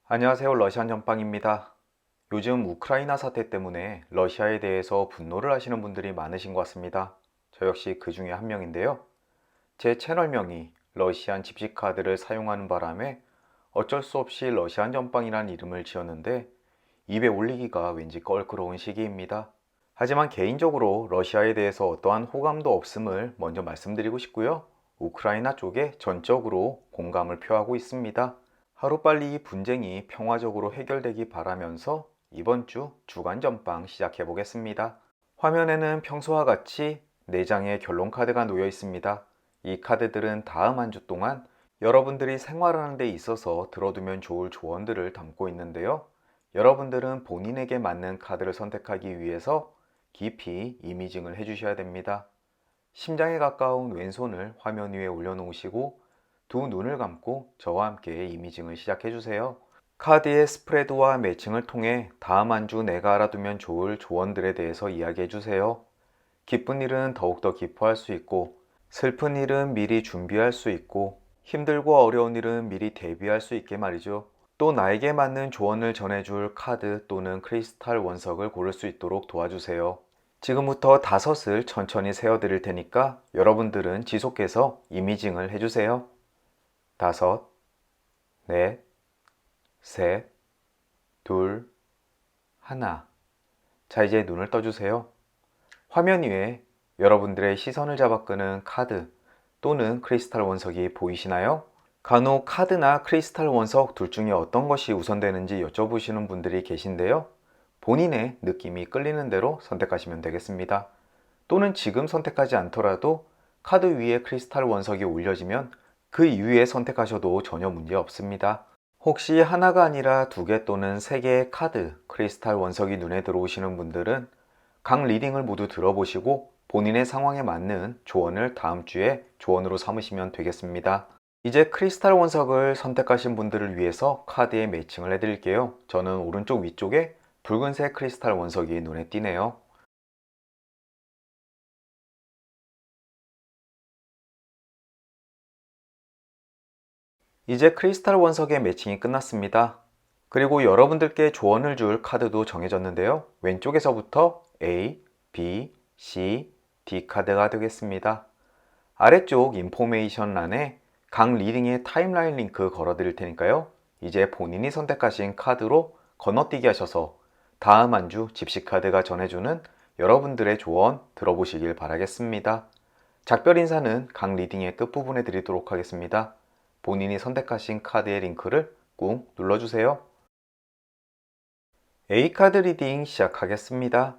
안녕하세요. 러시안 전빵입니다. 요즘 우크라이나 사태 때문에 러시아에 대해서 분노를 하시는 분들이 많으신 것 같습니다. 저 역시 그 중에 한 명인데요. 제 채널명이 러시안 집시카드를 사용하는 바람에 어쩔 수 없이 러시안 전빵이라는 이름을 지었는데 입에 올리기가 왠지 껄끄러운 시기입니다. 하지만 개인적으로 러시아에 대해서 어떠한 호감도 없음을 먼저 말씀드리고 싶고요. 우크라이나 쪽에 전적으로 공감을 표하고 있습니다. 하루빨리 이 분쟁이 평화적으로 해결되기 바라면서 이번 주 주간 전빵 시작해 보겠습니다. 화면에는 평소와 같이 4장의 결론 카드가 놓여 있습니다. 이 카드들은 다음 한 주 동안 여러분들이 생활하는 데 있어서 들어두면 좋을 조언들을 담고 있는데요. 여러분들은 본인에게 맞는 카드를 선택하기 위해서 깊이 이미징을 해주셔야 됩니다. 심장에 가까운 왼손을 화면 위에 올려놓으시고 두 눈을 감고 저와 함께 이미징을 시작해주세요. 카드의 스프레드와 매칭을 통해 다음 한 주 내가 알아두면 좋을 조언들에 대해서 이야기해주세요. 기쁜 일은 더욱더 기뻐할 수 있고 슬픈 일은 미리 준비할 수 있고 힘들고 어려운 일은 미리 대비할 수 있게 말이죠. 또 나에게 맞는 조언을 전해줄 카드 또는 크리스탈 원석을 고를 수 있도록 도와주세요. 지금부터 5을 천천히 세어드릴 테니까 여러분들은 지속해서 이미징을 해주세요. 5, 넷, 셋, 둘, 하나. 자, 이제 눈을 떠주세요. 화면 위에 여러분들의 시선을 잡아 끄는 카드 또는 크리스탈 원석이 보이시나요? 간혹 카드나 크리스탈 원석 둘 중에 어떤 것이 우선되는지 여쭤보시는 분들이 계신데요. 본인의 느낌이 끌리는 대로 선택하시면 되겠습니다. 또는 지금 선택하지 않더라도 카드 위에 크리스탈 원석이 올려지면 그 이후에 선택하셔도 전혀 문제 없습니다. 혹시 하나가 아니라 2개 또는 3개의 카드, 크리스탈 원석이 눈에 들어오시는 분들은 각 리딩을 모두 들어보시고 본인의 상황에 맞는 조언을 다음 주에 조언으로 삼으시면 되겠습니다. 이제 크리스탈 원석을 선택하신 분들을 위해서 카드에 매칭을 해드릴게요. 저는 오른쪽 위쪽에 붉은색 크리스탈 원석이 눈에 띄네요. 이제 크리스탈 원석의 매칭이 끝났습니다. 그리고 여러분들께 조언을 줄 카드도 정해졌는데요. 왼쪽에서부터 A, B, C, D 카드가 되겠습니다. 아래쪽 인포메이션 란에 각 리딩의 타임라인 링크 걸어 드릴 테니까요. 이제 본인이 선택하신 카드로 건너뛰기 하셔서 다음 한 주 집시 카드가 전해주는 여러분들의 조언 들어보시길 바라겠습니다. 작별 인사는 각 리딩의 끝부분에 드리도록 하겠습니다. 본인이 선택하신 카드의 링크를 꾹 눌러주세요. A카드 리딩 시작하겠습니다.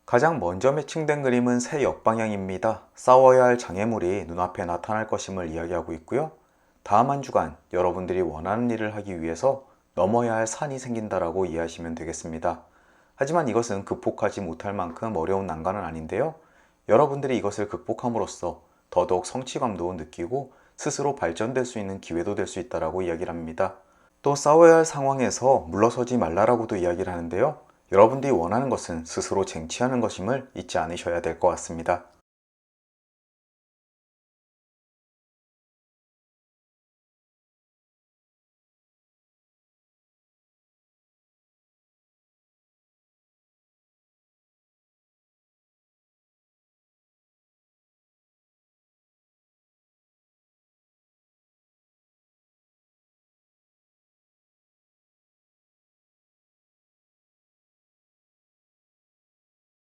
가장 먼저 매칭된 그림은 새 역방향입니다. 싸워야 할 장애물이 눈앞에 나타날 것임을 이야기하고 있고요. 다음 한 주간 여러분들이 원하는 일을 하기 위해서 넘어야 할 산이 생긴다라고 이해하시면 되겠습니다. 하지만 이것은 극복하지 못할 만큼 어려운 난관은 아닌데요. 여러분들이 이것을 극복함으로써 더더욱 성취감도 느끼고 스스로 발전될 수 있는 기회도 될 수 있다라고 이야기를 합니다. 또 싸워야 할 상황에서 물러서지 말라라고도 이야기를 하는데요. 여러분들이 원하는 것은 스스로 쟁취하는 것임을 잊지 않으셔야 될 것 같습니다.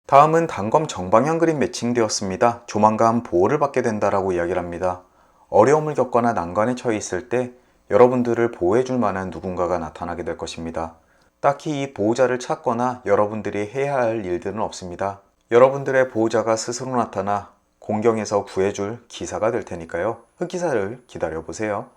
다음은 단검 정방향 그림 매칭되었습니다. 조만간 보호를 받게 된다라고 이야기를 합니다. 어려움을 겪거나 난관에 처해 있을 때 여러분들을 보호해줄 만한 누군가가 나타나게 될 것입니다. 딱히 이 보호자를 찾거나 여러분들이 해야 할 일들은 없습니다. 여러분들의 보호자가 스스로 나타나 공경에서 구해줄 기사가 될 테니까요. 흑기사를 기다려보세요.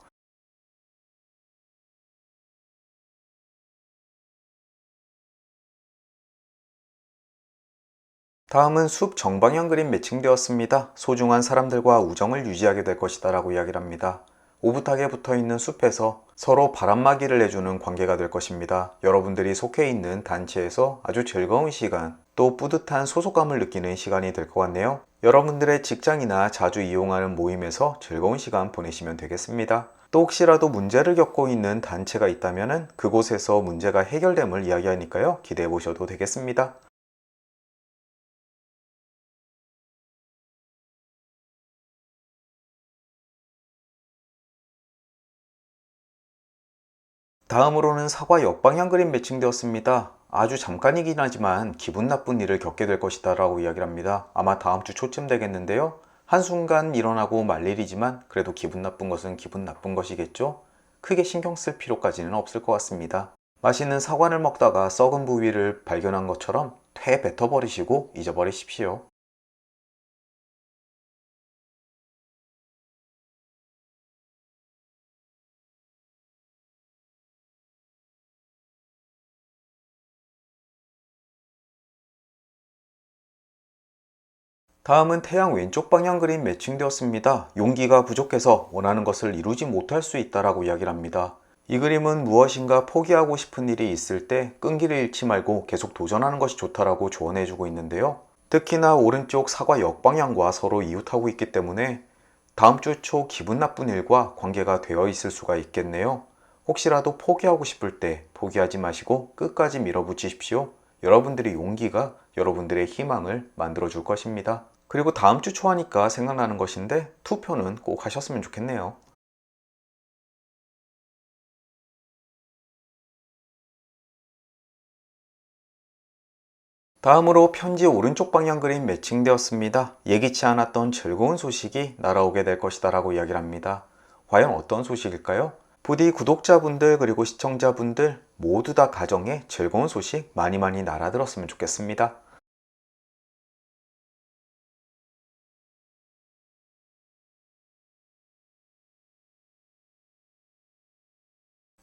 다음은 숲 정방향 그림 매칭되었습니다. 소중한 사람들과 우정을 유지하게 될 것이다 라고 이야기를 합니다. 오붓하게 붙어있는 숲에서 서로 바람막이를 해주는 관계가 될 것입니다. 여러분들이 속해 있는 단체에서 아주 즐거운 시간, 또 뿌듯한 소속감을 느끼는 시간이 될 것 같네요. 여러분들의 직장이나 자주 이용하는 모임에서 즐거운 시간 보내시면 되겠습니다. 또 혹시라도 문제를 겪고 있는 단체가 있다면 그곳에서 문제가 해결됨을 이야기하니까요. 기대해 보셔도 되겠습니다. 다음으로는 사과 역방향 그림 매칭되었습니다. 아주 잠깐이긴 하지만 기분 나쁜 일을 겪게 될 것이다 라고 이야기를 합니다. 아마 다음 주 초쯤 되겠는데요. 한순간 일어나고 말 일이지만 그래도 기분 나쁜 것은 기분 나쁜 것이겠죠? 크게 신경 쓸 필요까지는 없을 것 같습니다. 맛있는 사과를 먹다가 썩은 부위를 발견한 것처럼 퇴 뱉어버리시고 잊어버리십시오. 다음은 태양 왼쪽 방향 그림 매칭되었습니다. 용기가 부족해서 원하는 것을 이루지 못할 수 있다라고 이야기를 합니다. 이 그림은 무엇인가 포기하고 싶은 일이 있을 때 끈기를 잃지 말고 계속 도전하는 것이 좋다라고 조언해주고 있는데요. 특히나 오른쪽 사과 역방향과 서로 이웃하고 있기 때문에 다음 주 초 기분 나쁜 일과 관계가 되어 있을 수가 있겠네요. 혹시라도 포기하고 싶을 때 포기하지 마시고 끝까지 밀어붙이십시오. 여러분들의 용기가 여러분들의 희망을 만들어 줄 것입니다. 그리고 다음 주 초하니까 생각나는 것인데 투표는 꼭 하셨으면 좋겠네요. 다음으로 편지 오른쪽 방향 그림 매칭되었습니다. 예기치 않았던 즐거운 소식이 날아오게 될 것이다 라고 이야기를 합니다. 과연 어떤 소식일까요? 부디 구독자분들 그리고 시청자분들 모두 다 가정에 즐거운 소식 많이 많이 날아들었으면 좋겠습니다.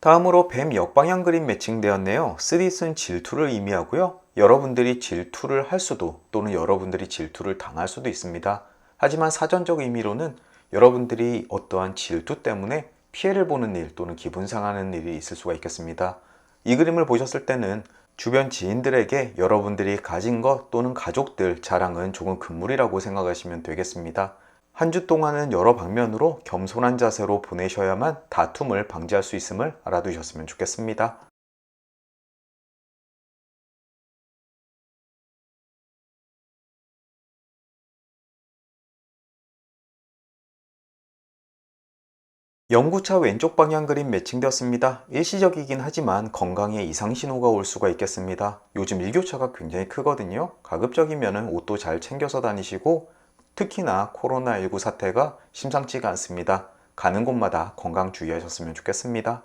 다음으로 뱀 역방향 그림 매칭되었네요. 쓰릿은 질투를 의미하고요. 여러분들이 질투를 할 수도 또는 여러분들이 질투를 당할 수도 있습니다. 하지만 사전적 의미로는 여러분들이 어떠한 질투 때문에 피해를 보는 일 또는 기분 상하는 일이 있을 수가 있겠습니다. 이 그림을 보셨을 때는 주변 지인들에게 여러분들이 가진 것 또는 가족들 자랑은 조금 금물이라고 생각하시면 되겠습니다. 한 주 동안은 여러 방면으로 겸손한 자세로 보내셔야만 다툼을 방지할 수 있음을 알아두셨으면 좋겠습니다. 연구차 왼쪽 방향 그림 매칭되었습니다. 일시적이긴 하지만 건강에 이상 신호가 올 수가 있겠습니다. 요즘 일교차가 굉장히 크거든요. 가급적이면 옷도 잘 챙겨서 다니시고 특히나 코로나19 사태가 심상치가 않습니다. 가는 곳마다 건강 주의하셨으면 좋겠습니다.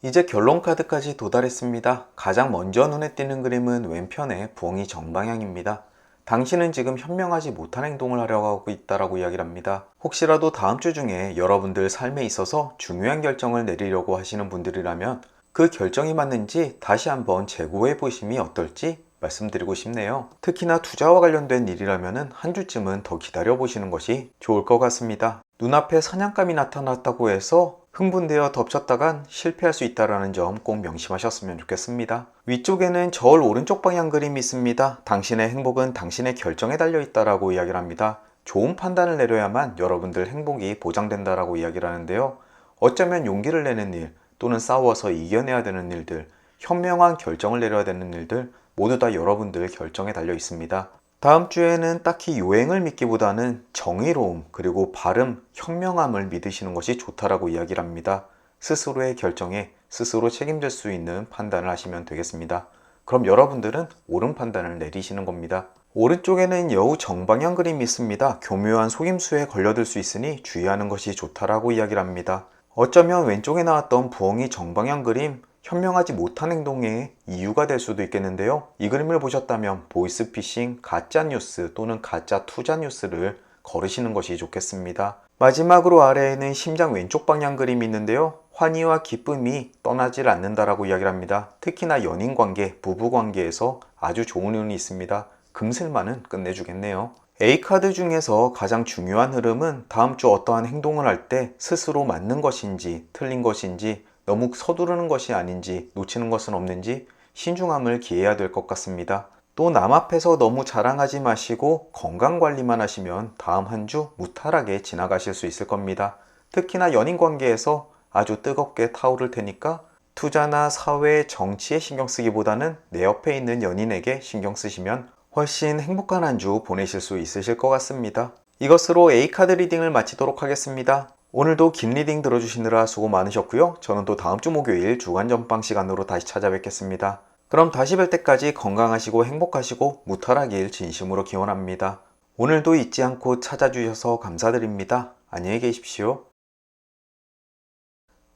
이제 결론 카드까지 도달했습니다. 가장 먼저 눈에 띄는 그림은 왼편의 부엉이 정방향입니다. 당신은 지금 현명하지 못한 행동을 하려고 하고 있다라고 이야기를 합니다. 혹시라도 다음 주 중에 여러분들 삶에 있어서 중요한 결정을 내리려고 하시는 분들이라면 그 결정이 맞는지 다시 한번 재고해 보심이 어떨지 말씀드리고 싶네요. 특히나 투자와 관련된 일이라면 한 주쯤은 더 기다려 보시는 것이 좋을 것 같습니다. 눈앞에 사냥감이 나타났다고 해서 흥분되어 덮쳤다간 실패할 수 있다는 점 꼭 명심하셨으면 좋겠습니다. 위쪽에는 저울 오른쪽 방향 그림이 있습니다. 당신의 행복은 당신의 결정에 달려 있다라고 이야기를 합니다. 좋은 판단을 내려야만 여러분들 행복이 보장된다라고 이야기를 하는데요. 어쩌면 용기를 내는 일 또는 싸워서 이겨내야 되는 일들, 현명한 결정을 내려야 되는 일들 모두 다 여러분들 결정에 달려 있습니다. 다음 주에는 딱히 요행을 믿기보다는 정의로움 그리고 발음, 현명함을 믿으시는 것이 좋다라고 이야기를 합니다. 스스로의 결정에 스스로 책임질 수 있는 판단을 하시면 되겠습니다. 그럼 여러분들은 옳은 판단을 내리시는 겁니다. 오른쪽에는 여우 정방향 그림이 있습니다. 교묘한 속임수에 걸려들 수 있으니 주의하는 것이 좋다라고 이야기를 합니다. 어쩌면 왼쪽에 나왔던 부엉이 정방향 그림, 현명하지 못한 행동의 이유가 될 수도 있겠는데요. 이 그림을 보셨다면 보이스피싱, 가짜 뉴스 또는 가짜 투자 뉴스를 거르시는 것이 좋겠습니다. 마지막으로 아래에는 심장 왼쪽 방향 그림이 있는데요. 환희와 기쁨이 떠나질 않는다라고 이야기를 합니다. 특히나 연인 관계, 부부 관계에서 아주 좋은 운이 있습니다. 금슬만은 끝내주겠네요. A카드 중에서 가장 중요한 흐름은 다음 주 어떠한 행동을 할 때 스스로 맞는 것인지 틀린 것인지 너무 서두르는 것이 아닌지 놓치는 것은 없는지 신중함을 기해야 될 것 같습니다. 또 남 앞에서 너무 자랑하지 마시고 건강 관리만 하시면 다음 한 주 무탈하게 지나가실 수 있을 겁니다. 특히나 연인 관계에서 아주 뜨겁게 타오를 테니까 투자나 사회, 정치에 신경 쓰기보다는 내 옆에 있는 연인에게 신경 쓰시면 훨씬 행복한 한 주 보내실 수 있으실 것 같습니다. 이것으로 A카드 리딩을 마치도록 하겠습니다. 오늘도 긴 리딩 들어주시느라 수고 많으셨고요. 저는 또 다음 주 목요일 주간 전방 시간으로 다시 찾아뵙겠습니다. 그럼 다시 뵐 때까지 건강하시고 행복하시고 무탈하길 진심으로 기원합니다. 오늘도 잊지 않고 찾아주셔서 감사드립니다. 안녕히 계십시오.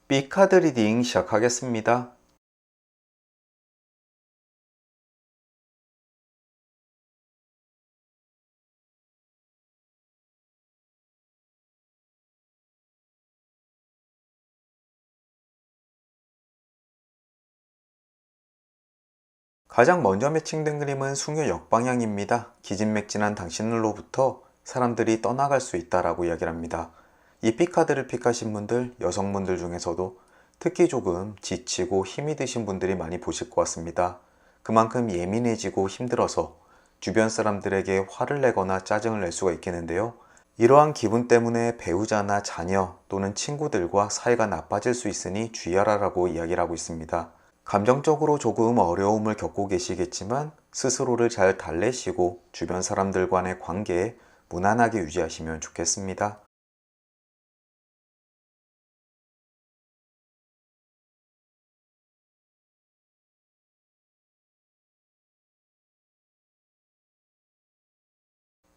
B카드 리딩 시작하겠습니다. 가장 먼저 매칭된 그림은 숙녀 역방향입니다. 기진맥진한 당신으로부터 사람들이 떠나갈 수 있다라고 이야기를 합니다. 이 B카드를 픽하신 분들, 여성분들 중에서도 특히 조금 지치고 힘이 드신 분들이 많이 보실 것 같습니다. 그만큼 예민해지고 힘들어서 주변 사람들에게 화를 내거나 짜증을 낼 수가 있겠는데요. 이러한 기분 때문에 배우자나 자녀 또는 친구들과 사이가 나빠질 수 있으니 주의하라라고 이야기를 하고 있습니다. 감정적으로 조금 어려움을 겪고 계시겠지만 스스로를 잘 달래시고 주변 사람들과의 관계에 무난하게 유지하시면 좋겠습니다.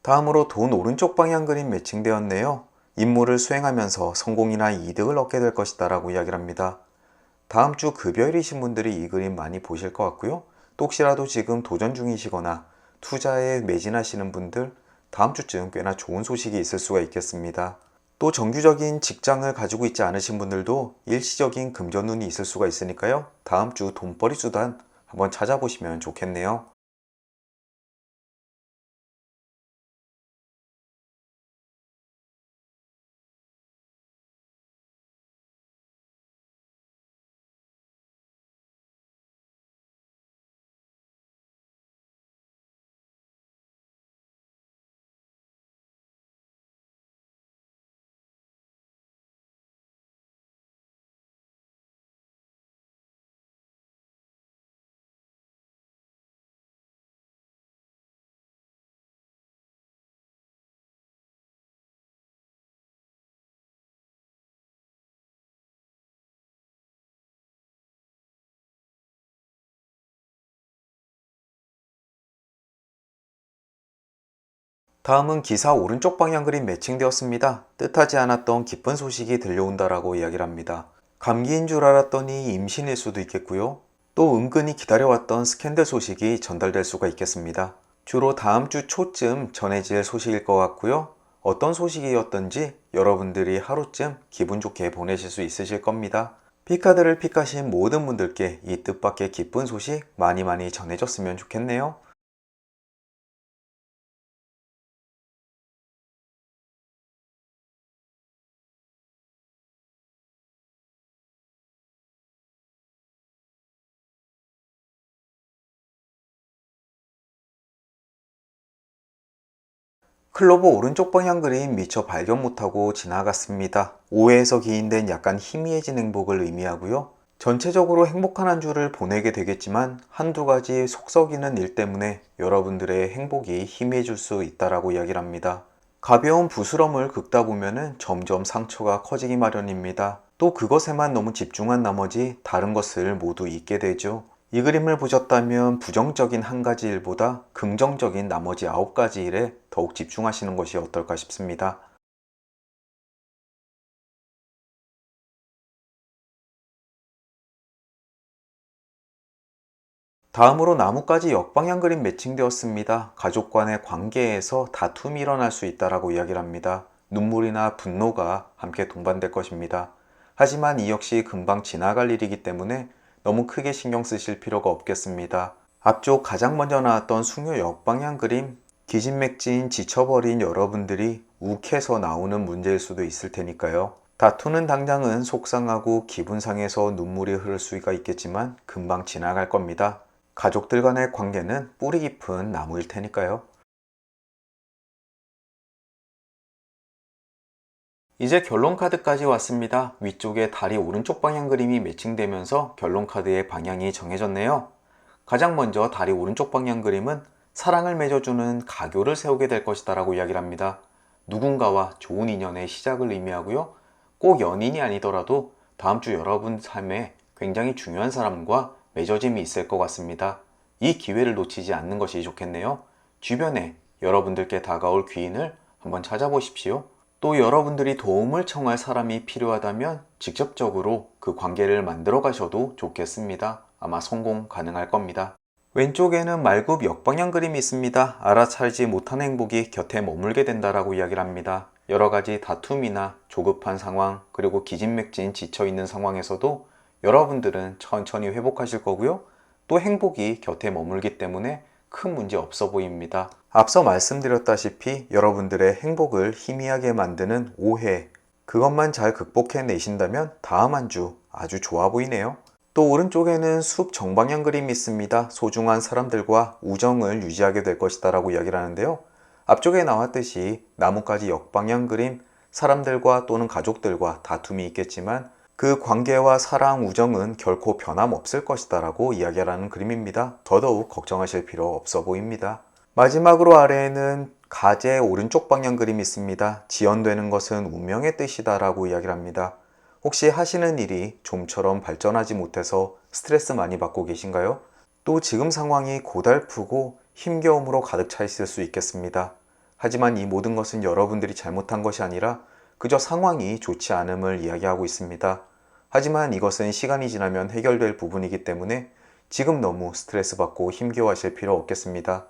다음으로 돈 오른쪽 방향 그림 매칭되었네요. 임무를 수행하면서 성공이나 이득을 얻게 될 것이다 라고 이야기를 합니다. 다음 주 급여일이신 분들이 이 그림 많이 보실 것 같고요. 또 혹시라도 지금 도전 중이시거나 투자에 매진하시는 분들 다음 주쯤 꽤나 좋은 소식이 있을 수가 있겠습니다. 또 정규적인 직장을 가지고 있지 않으신 분들도 일시적인 금전운이 있을 수가 있으니까요. 다음 주 돈벌이 수단 한번 찾아보시면 좋겠네요. 다음은 기사 오른쪽 방향 그림 매칭되었습니다. 뜻하지 않았던 기쁜 소식이 들려온다라고 이야기를 합니다. 감기인 줄 알았더니 임신일 수도 있겠고요. 또 은근히 기다려왔던 스캔들 소식이 전달될 수가 있겠습니다. 주로 다음 주 초쯤 전해질 소식일 것 같고요. 어떤 소식이었던지 여러분들이 하루쯤 기분 좋게 보내실 수 있으실 겁니다. B카드를 픽하신 모든 분들께 이 뜻밖의 기쁜 소식 많이 많이 전해졌으면 좋겠네요. 클로버 오른쪽 방향 그림 미처 발견 못하고 지나갔습니다. 오해에서 기인된 약간 희미해진 행복을 의미하고요. 전체적으로 행복한 한 주를 보내게 되겠지만 한두 가지 속 썩이는 일 때문에 여러분들의 행복이 희미해질 수 있다라고 이야기를 합니다. 가벼운 부스럼을 긁다 보면은 점점 상처가 커지기 마련입니다. 또 그것에만 너무 집중한 나머지 다른 것을 모두 잊게 되죠. 이 그림을 보셨다면 부정적인 한 가지 일보다 긍정적인 나머지 9가지 일에 더욱 집중하시는 것이 어떨까 싶습니다. 다음으로 나뭇가지 역방향 그림 매칭되었습니다. 가족 간의 관계에서 다툼이 일어날 수 있다라고 이야기를 합니다. 눈물이나 분노가 함께 동반될 것입니다. 하지만 이 역시 금방 지나갈 일이기 때문에 너무 크게 신경 쓰실 필요가 없겠습니다. 앞쪽 가장 먼저 나왔던 숙녀 역방향 그림 기진맥진 지쳐버린 여러분들이 욱해서 나오는 문제일 수도 있을 테니까요. 다투는 당장은 속상하고 기분 상해서 눈물이 흐를 수가 있겠지만 금방 지나갈 겁니다. 가족들 간의 관계는 뿌리 깊은 나무일 테니까요. 이제 결론 카드까지 왔습니다. 위쪽에 달이 오른쪽 방향 그림이 매칭되면서 결론 카드의 방향이 정해졌네요. 가장 먼저 달이 오른쪽 방향 그림은 사랑을 맺어주는 가교를 세우게 될 것이다 라고 이야기를 합니다. 누군가와 좋은 인연의 시작을 의미하고요. 꼭 연인이 아니더라도 다음 주 여러분 삶에 굉장히 중요한 사람과 맺어짐이 있을 것 같습니다. 이 기회를 놓치지 않는 것이 좋겠네요. 주변에 여러분들께 다가올 귀인을 한번 찾아보십시오. 또 여러분들이 도움을 청할 사람이 필요하다면 직접적으로 그 관계를 만들어 가셔도 좋겠습니다. 아마 성공 가능할 겁니다. 왼쪽에는 말굽 역방향 그림이 있습니다. 알아차리지 못한 행복이 곁에 머물게 된다라고 이야기를 합니다. 여러 가지 다툼이나 조급한 상황, 그리고 기진맥진 지쳐있는 상황에서도 여러분들은 천천히 회복하실 거고요. 또 행복이 곁에 머물기 때문에 큰 문제 없어 보입니다. 앞서 말씀드렸다시피 여러분들의 행복을 희미하게 만드는 오해, 그것만 잘 극복해 내신다면 다음 한 주 아주 좋아 보이네요. 또 오른쪽에는 숲 정방향 그림이 있습니다. 소중한 사람들과 우정을 유지하게 될 것이다 라고 이야기를 하는데요. 앞쪽에 나왔듯이 나뭇가지 역방향 그림, 사람들과 또는 가족들과 다툼이 있겠지만 그 관계와 사랑, 우정은 결코 변함없을 것이다 라고 이야기하라는 그림입니다. 더더욱 걱정하실 필요 없어 보입니다. 마지막으로 아래에는 가재 오른쪽 방향 그림이 있습니다. 지연되는 것은 운명의 뜻이다 라고 이야기를 합니다. 혹시 하시는 일이 좀처럼 발전하지 못해서 스트레스 많이 받고 계신가요? 또 지금 상황이 고달프고 힘겨움으로 가득 차 있을 수 있겠습니다. 하지만 이 모든 것은 여러분들이 잘못한 것이 아니라 그저 상황이 좋지 않음을 이야기하고 있습니다. 하지만 이것은 시간이 지나면 해결될 부분이기 때문에 지금 너무 스트레스 받고 힘겨워하실 필요 없겠습니다.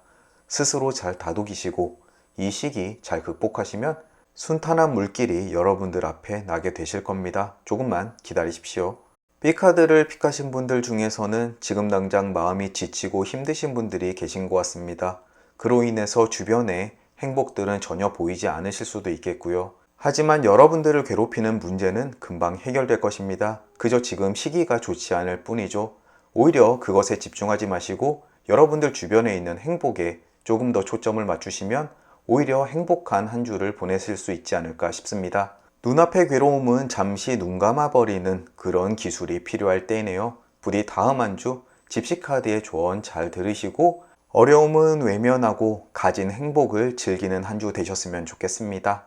스스로 잘 다독이시고 이 시기 잘 극복하시면 순탄한 물길이 여러분들 앞에 나게 되실 겁니다. 조금만 기다리십시오. B카드를 픽하신 분들 중에서는 지금 당장 마음이 지치고 힘드신 분들이 계신 것 같습니다. 그로 인해서 주변에 행복들은 전혀 보이지 않으실 수도 있겠고요. 하지만 여러분들을 괴롭히는 문제는 금방 해결될 것입니다. 그저 지금 시기가 좋지 않을 뿐이죠. 오히려 그것에 집중하지 마시고 여러분들 주변에 있는 행복에 조금 더 초점을 맞추시면 오히려 행복한 한 주를 보내실 수 있지 않을까 싶습니다. 눈앞의 괴로움은 잠시 눈 감아버리는 그런 기술이 필요할 때이네요. 부디 다음 한 주 집시카드의 조언 잘 들으시고 어려움은 외면하고 가진 행복을 즐기는 한 주 되셨으면 좋겠습니다.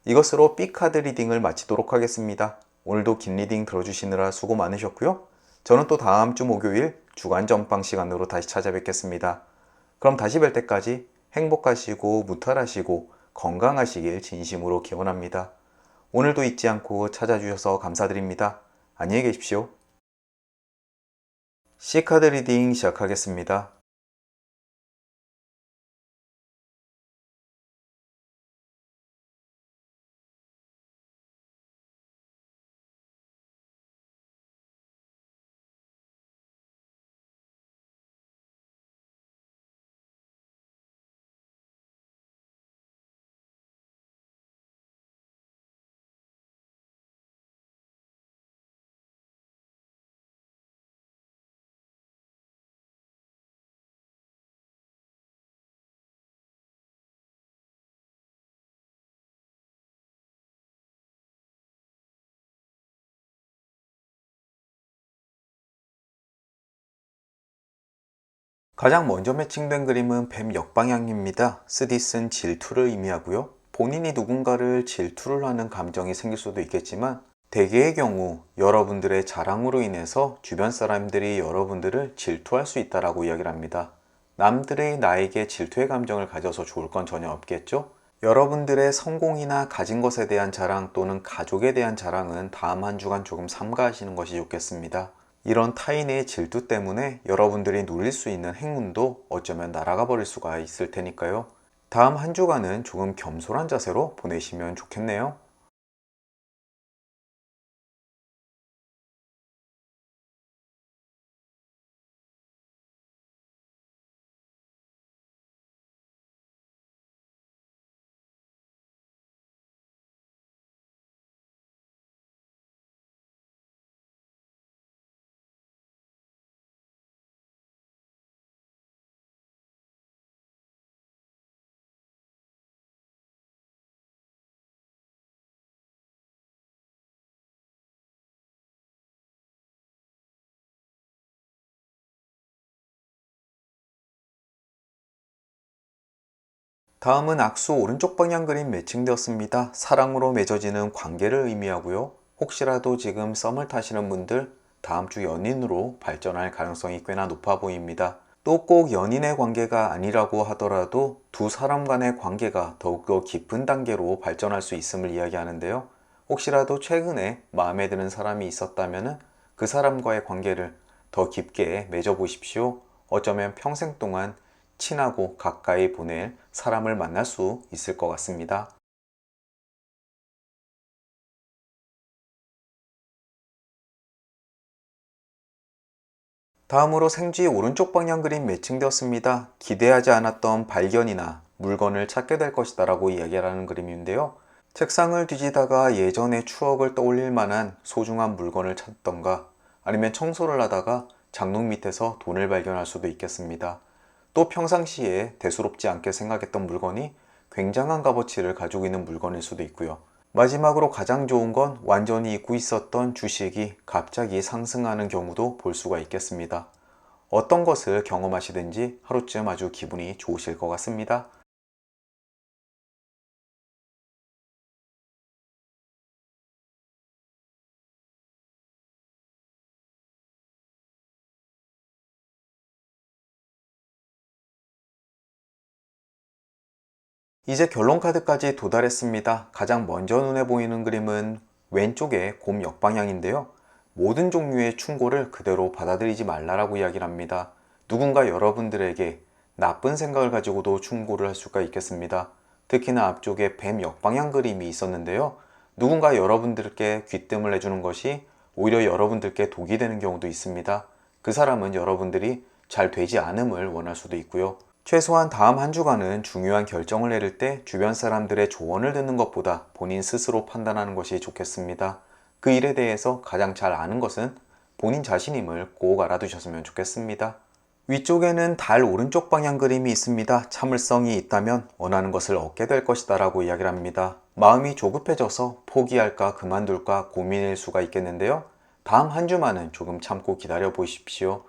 이것으로 B카드 리딩을 마치도록 하겠습니다. 오늘도 긴 리딩 들어주시느라 수고 많으셨고요. 저는 또 다음 주 목요일 주간 전방 시간으로 다시 찾아뵙겠습니다. 그럼 다시 뵐 때까지 행복하시고 무탈하시고 건강하시길 진심으로 기원합니다. 오늘도 잊지 않고 찾아주셔서 감사드립니다. 안녕히 계십시오. C카드 리딩 시작하겠습니다. 가장 먼저 매칭된 그림은 뱀 역방향입니다. 쓰디쓴 질투를 의미하고요. 본인이 누군가를 질투를 하는 감정이 생길 수도 있겠지만 대개의 경우 여러분들의 자랑으로 인해서 주변 사람들이 여러분들을 질투할 수 있다라고 이야기를 합니다. 남들의 나에게 질투의 감정을 가져서 좋을 건 전혀 없겠죠? 여러분들의 성공이나 가진 것에 대한 자랑 또는 가족에 대한 자랑은 다음 한 주간 조금 삼가하시는 것이 좋겠습니다. 이런 타인의 질투 때문에 여러분들이 누릴 수 있는 행운도 어쩌면 날아가 버릴 수가 있을 테니까요. 다음 한 주간은 조금 겸손한 자세로 보내시면 좋겠네요. 다음은 악수 오른쪽 방향 그림 매칭되었습니다. 사랑으로 맺어지는 관계를 의미하고요. 혹시라도 지금 썸을 타시는 분들 다음 주 연인으로 발전할 가능성이 꽤나 높아 보입니다. 또 꼭 연인의 관계가 아니라고 하더라도 두 사람 간의 관계가 더욱더 깊은 단계로 발전할 수 있음을 이야기하는데요. 혹시라도 최근에 마음에 드는 사람이 있었다면 그 사람과의 관계를 더 깊게 맺어보십시오. 어쩌면 평생 동안 친하고 가까이 보낼 사람을 만날 수 있을 것 같습니다. 다음으로 생쥐 오른쪽 방향 그림 매칭되었습니다. 기대하지 않았던 발견이나 물건을 찾게 될 것이다 라고 이야기하는 그림인데요. 책상을 뒤지다가 예전의 추억을 떠올릴 만한 소중한 물건을 찾던가 아니면 청소를 하다가 장롱 밑에서 돈을 발견할 수도 있겠습니다. 또 평상시에 대수롭지 않게 생각했던 물건이 굉장한 값어치를 가지고 있는 물건일 수도 있고요. 마지막으로 가장 좋은 건 완전히 잊고 있었던 주식이 갑자기 상승하는 경우도 볼 수가 있겠습니다. 어떤 것을 경험하시든지 하루쯤 아주 기분이 좋으실 것 같습니다. 이제 결론 카드까지 도달했습니다. 가장 먼저 눈에 보이는 그림은 왼쪽의 곰 역방향인데요. 모든 종류의 충고를 그대로 받아들이지 말라라고 이야기를 합니다. 누군가 여러분들에게 나쁜 생각을 가지고도 충고를 할 수가 있겠습니다. 특히나 앞쪽에 뱀 역방향 그림이 있었는데요. 누군가 여러분들께 귀뜸을 해주는 것이 오히려 여러분들께 독이 되는 경우도 있습니다. 그 사람은 여러분들이 잘 되지 않음을 원할 수도 있고요. 최소한 다음 한 주간은 중요한 결정을 내릴 때 주변 사람들의 조언을 듣는 것보다 본인 스스로 판단하는 것이 좋겠습니다. 그 일에 대해서 가장 잘 아는 것은 본인 자신임을 꼭 알아두셨으면 좋겠습니다. 위쪽에는 달 오른쪽 방향 그림이 있습니다. 참을성이 있다면 원하는 것을 얻게 될 것이다 라고 이야기를 합니다. 마음이 조급해져서 포기할까 그만둘까 고민일 수가 있겠는데요. 다음 한 주만은 조금 참고 기다려 보십시오.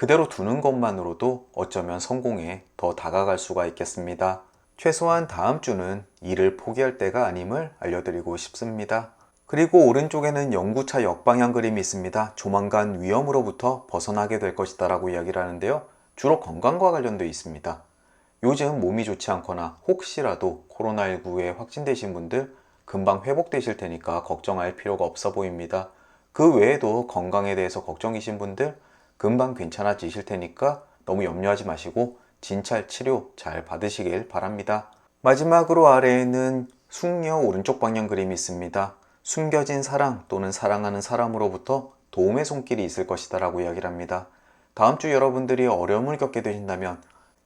그대로 두는 것만으로도 어쩌면 성공에 더 다가갈 수가 있겠습니다. 최소한 다음 주는 일을 포기할 때가 아님을 알려드리고 싶습니다. 그리고 오른쪽에는 연구차 역방향 그림이 있습니다. 조만간 위험으로부터 벗어나게 될 것이다 라고 이야기를 하는데요. 주로 건강과 관련되어 있습니다. 요즘 몸이 좋지 않거나 혹시라도 코로나19에 확진되신 분들 금방 회복되실 테니까 걱정할 필요가 없어 보입니다. 그 외에도 건강에 대해서 걱정이신 분들 금방 괜찮아지실 테니까 너무 염려하지 마시고 진찰 치료 잘 받으시길 바랍니다. 마지막으로 아래에는 숙녀 오른쪽 방향 그림이 있습니다. 숨겨진 사랑 또는 사랑하는 사람으로부터 도움의 손길이 있을 것이다 라고 이야기를 합니다. 다음 주 여러분들이 어려움을 겪게 되신다면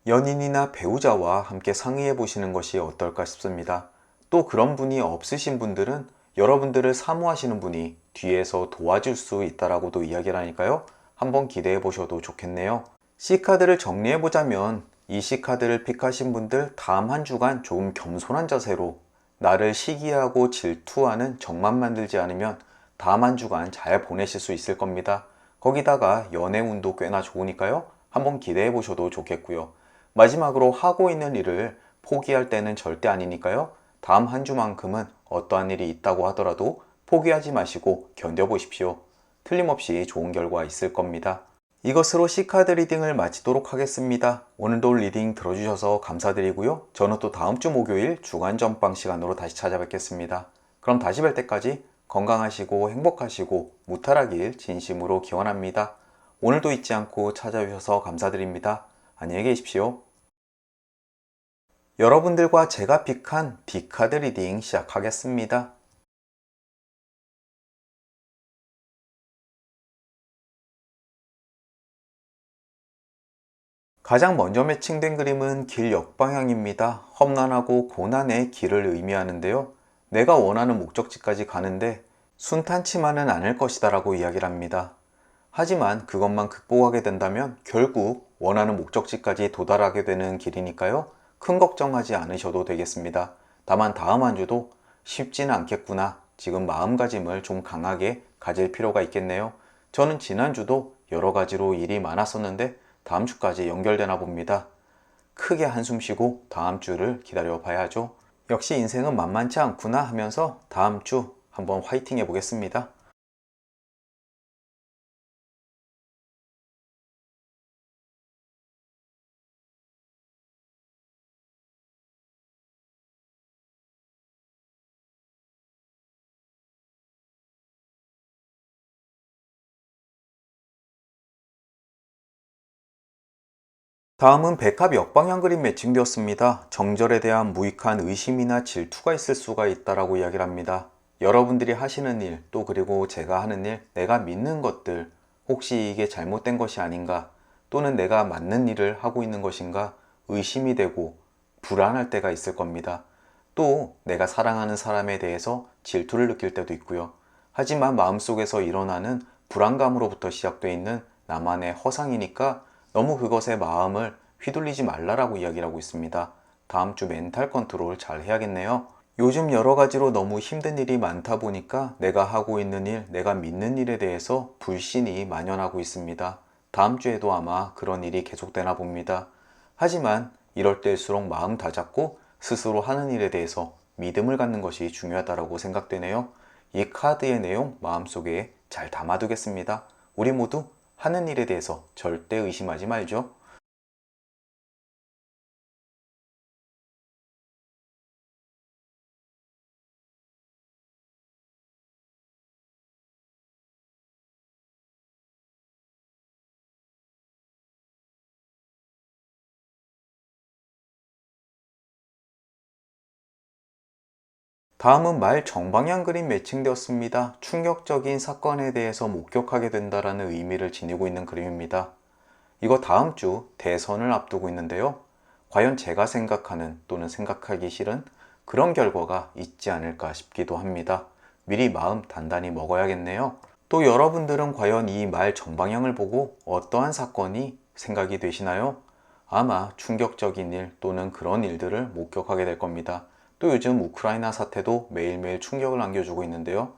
연인이나 배우자와 함께 상의해 보시는 것이 어떨까 싶습니다. 또 그런 분이 없으신 분들은 여러분들을 사모하시는 분이 뒤에서 도와줄 수 있다라고도 이야기를 하니까요. 한번 기대해 보셔도 좋겠네요. C카드를 정리해 보자면 이 C카드를 픽하신 분들 다음 한 주간 조금 겸손한 자세로 나를 시기하고 질투하는 적만 만들지 않으면 다음 한 주간 잘 보내실 수 있을 겁니다. 거기다가 연애 운도 꽤나 좋으니까요. 한번 기대해 보셔도 좋겠고요. 마지막으로 하고 있는 일을 포기할 때는 절대 아니니까요. 다음 한 주만큼은 어떠한 일이 있다고 하더라도 포기하지 마시고 견뎌보십시오. 틀림없이 좋은 결과 있을 겁니다. 이것으로 C카드 리딩을 마치도록 하겠습니다. 오늘도 리딩 들어주셔서 감사드리고요. 저는 또 다음 주 목요일 주간 전방 시간으로 다시 찾아뵙겠습니다. 그럼 다시 뵐 때까지 건강하시고 행복하시고 무탈하길 진심으로 기원합니다. 오늘도 잊지 않고 찾아주셔서 감사드립니다. 안녕히 계십시오. 여러분들과 제가 픽한 D카드 리딩 시작하겠습니다. 가장 먼저 매칭된 그림은 길 역방향입니다. 험난하고 고난의 길을 의미하는데요. 내가 원하는 목적지까지 가는데 순탄치만은 않을 것이다 라고 이야기를 합니다. 하지만 그것만 극복하게 된다면 결국 원하는 목적지까지 도달하게 되는 길이니까요. 큰 걱정하지 않으셔도 되겠습니다. 다만 다음 한 주도 쉽지는 않겠구나. 지금 마음가짐을 좀 강하게 가질 필요가 있겠네요. 저는 지난주도 여러 가지로 일이 많았었는데 다음 주까지 연결되나 봅니다. 크게 한숨 쉬고 다음 주를 기다려 봐야죠. 역시 인생은 만만치 않구나 하면서 다음 주 한번 화이팅 해보겠습니다. 다음은 백합 역방향 그림 매칭되었습니다. 정절에 대한 무익한 의심이나 질투가 있을 수가 있다라고 이야기를 합니다. 여러분들이 하시는 일, 또 그리고 제가 하는 일, 내가 믿는 것들, 혹시 이게 잘못된 것이 아닌가, 또는 내가 맞는 일을 하고 있는 것인가 의심이 되고 불안할 때가 있을 겁니다. 또 내가 사랑하는 사람에 대해서 질투를 느낄 때도 있고요. 하지만 마음속에서 일어나는 불안감으로부터 시작되어 있는 나만의 허상이니까 너무 그것에 마음을 휘둘리지 말라라고 이야기를 하고 있습니다. 다음 주 멘탈 컨트롤 잘 해야겠네요. 요즘 여러 가지로 너무 힘든 일이 많다 보니까 내가 하고 있는 일, 내가 믿는 일에 대해서 불신이 만연하고 있습니다. 다음 주에도 아마 그런 일이 계속되나 봅니다. 하지만 이럴 때일수록 마음 다잡고 스스로 하는 일에 대해서 믿음을 갖는 것이 중요하다고 생각되네요. 이 카드의 내용 마음속에 잘 담아두겠습니다. 우리 모두 하는 일에 대해서 절대 의심하지 말죠. 다음은 말 정방향 그림 매칭되었습니다. 충격적인 사건에 대해서 목격하게 된다라는 의미를 지니고 있는 그림입니다. 이거 다음 주 대선을 앞두고 있는데요. 과연 제가 생각하는 또는 생각하기 싫은 그런 결과가 있지 않을까 싶기도 합니다. 미리 마음 단단히 먹어야겠네요. 또 여러분들은 과연 이 말 정방향을 보고 어떠한 사건이 생각이 되시나요? 아마 충격적인 일 또는 그런 일들을 목격하게 될 겁니다. 또 요즘 우크라이나 사태도 매일매일 충격을 안겨주고 있는데요.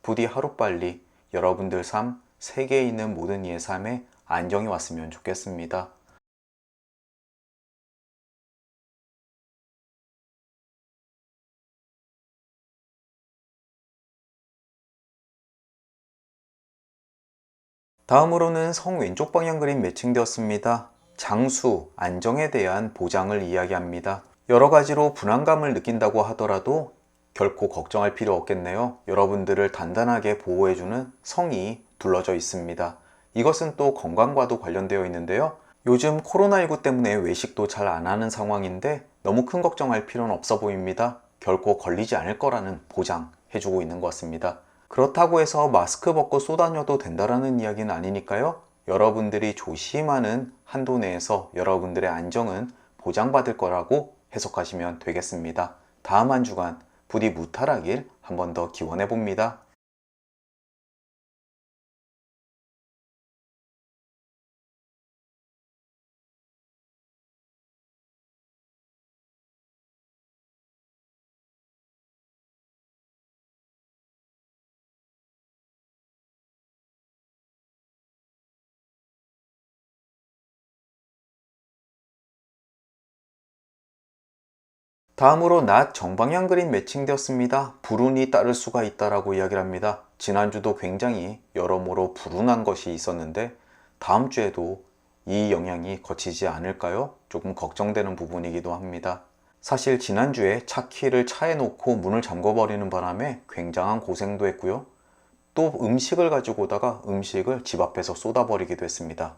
부디 하루빨리 여러분들 삶, 세계에 있는 모든 이의 삶에 안정이 왔으면 좋겠습니다. 다음으로는 성 왼쪽 방향 그림 매칭되었습니다. 장수, 안정에 대한 보장을 이야기합니다. 여러 가지로 불안감을 느낀다고 하더라도 결코 걱정할 필요 없겠네요. 여러분들을 단단하게 보호해주는 성이 둘러져 있습니다. 이것은 또 건강과도 관련되어 있는데요. 요즘 코로나19 때문에 외식도 잘 안 하는 상황인데 너무 큰 걱정할 필요는 없어 보입니다. 결코 걸리지 않을 거라는 보장 해주고 있는 것 같습니다. 그렇다고 해서 마스크 벗고 쏘다녀도 된다라는 이야기는 아니니까요. 여러분들이 조심하는 한도 내에서 여러분들의 안정은 보장받을 거라고 해석하시면 되겠습니다. 다음 한 주간 부디 무탈하길 한 번 더 기원해 봅니다. 다음으로 낮 정방향 그림 매칭되었습니다. 불운이 따를 수가 있다라고 이야기를 합니다. 지난주도 굉장히 여러모로 불운한 것이 있었는데 다음 주에도 이 영향이 거치지 않을까요? 조금 걱정되는 부분이기도 합니다. 사실 지난주에 차 키를 차에 놓고 문을 잠궈버리는 바람에 굉장한 고생도 했고요. 또 음식을 가지고 오다가 음식을 집 앞에서 쏟아버리기도 했습니다.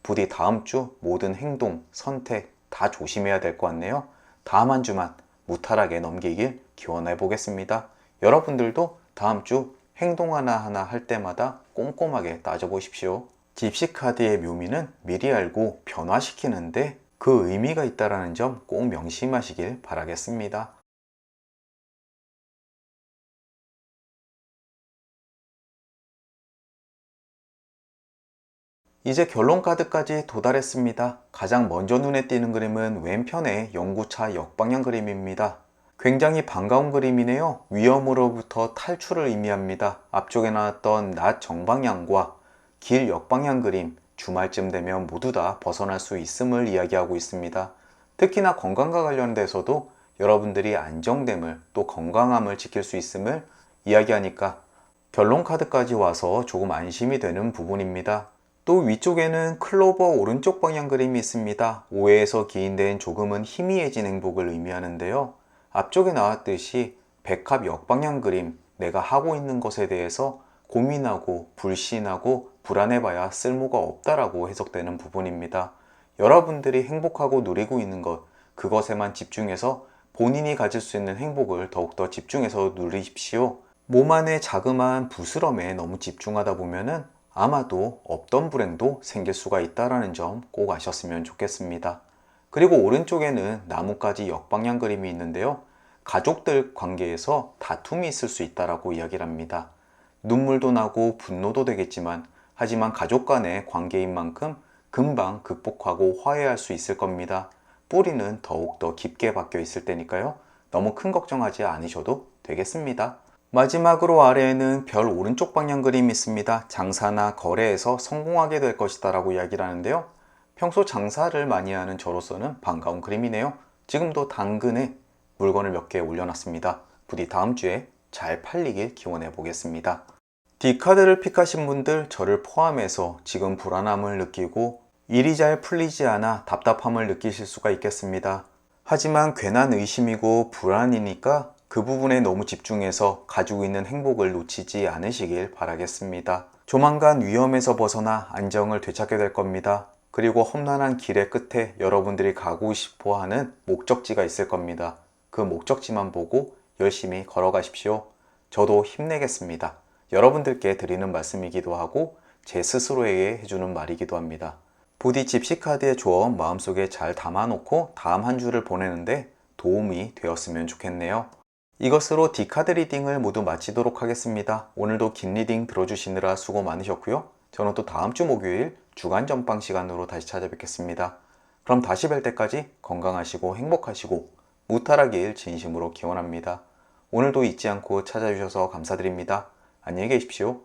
부디 다음 주 모든 행동, 선택 다 조심해야 될 것 같네요. 다음 한 주만 무탈하게 넘기길 기원해 보겠습니다. 여러분들도 다음 주 행동 하나하나 할 때마다 꼼꼼하게 따져보십시오. 집시카드의 묘미는 미리 알고 변화시키는데 그 의미가 있다는 점 꼭 명심하시길 바라겠습니다. 이제 결론 카드까지 도달했습니다. 가장 먼저 눈에 띄는 그림은 왼편의 연구차 역방향 그림입니다. 굉장히 반가운 그림이네요. 위험으로부터 탈출을 의미합니다. 앞쪽에 나왔던 낮 정방향과 길 역방향 그림, 주말쯤 되면 모두 다 벗어날 수 있음을 이야기하고 있습니다. 특히나 건강과 관련돼서도 여러분들이 안정됨을 또 건강함을 지킬 수 있음을 이야기하니까 결론 카드까지 와서 조금 안심이 되는 부분입니다. 또 위쪽에는 클로버 오른쪽 방향 그림이 있습니다. 5회에서 기인된 조금은 희미해진 행복을 의미하는데요. 앞쪽에 나왔듯이 백합 역방향 그림, 내가 하고 있는 것에 대해서 고민하고 불신하고 불안해봐야 쓸모가 없다라고 해석되는 부분입니다. 여러분들이 행복하고 누리고 있는 것, 그것에만 집중해서 본인이 가질 수 있는 행복을 더욱더 집중해서 누리십시오. 몸 안의 자그마한 부스럼에 너무 집중하다 보면은 아마도 없던 불행도 생길 수가 있다는 점 꼭 아셨으면 좋겠습니다. 그리고 오른쪽에는 나뭇가지 역방향 그림이 있는데요. 가족들 관계에서 다툼이 있을 수 있다라고 이야기를 합니다. 눈물도 나고 분노도 되겠지만 하지만 가족 간의 관계인 만큼 금방 극복하고 화해할 수 있을 겁니다. 뿌리는 더욱더 깊게 박혀 있을 테니까요. 너무 큰 걱정하지 않으셔도 되겠습니다. 마지막으로 아래에는 별 오른쪽 방향 그림이 있습니다. 장사나 거래에서 성공하게 될 것이다 라고 이야기를 하는데요. 평소 장사를 많이 하는 저로서는 반가운 그림이네요. 지금도 당근에 물건을 몇 개 올려놨습니다. 부디 다음 주에 잘 팔리길 기원해 보겠습니다. D카드를 픽하신 분들 저를 포함해서 지금 불안함을 느끼고 일이 잘 풀리지 않아 답답함을 느끼실 수가 있겠습니다. 하지만 괜한 의심이고 불안이니까 그 부분에 너무 집중해서 가지고 있는 행복을 놓치지 않으시길 바라겠습니다. 조만간 위험에서 벗어나 안정을 되찾게 될 겁니다. 그리고 험난한 길의 끝에 여러분들이 가고 싶어 하는 목적지가 있을 겁니다. 그 목적지만 보고 열심히 걸어가십시오. 저도 힘내겠습니다. 여러분들께 드리는 말씀이기도 하고 제 스스로에게 해주는 말이기도 합니다. 부디 집시카드의 조언 마음속에 잘 담아놓고 다음 한 주를 보내는데 도움이 되었으면 좋겠네요. 이것으로 D카드 리딩을 모두 마치도록 하겠습니다. 오늘도 긴 리딩 들어주시느라 수고 많으셨고요. 저는 또 다음 주 목요일 주간 전방 시간으로 다시 찾아뵙겠습니다. 그럼 다시 뵐 때까지 건강하시고 행복하시고 무탈하길 진심으로 기원합니다. 오늘도 잊지 않고 찾아주셔서 감사드립니다. 안녕히 계십시오.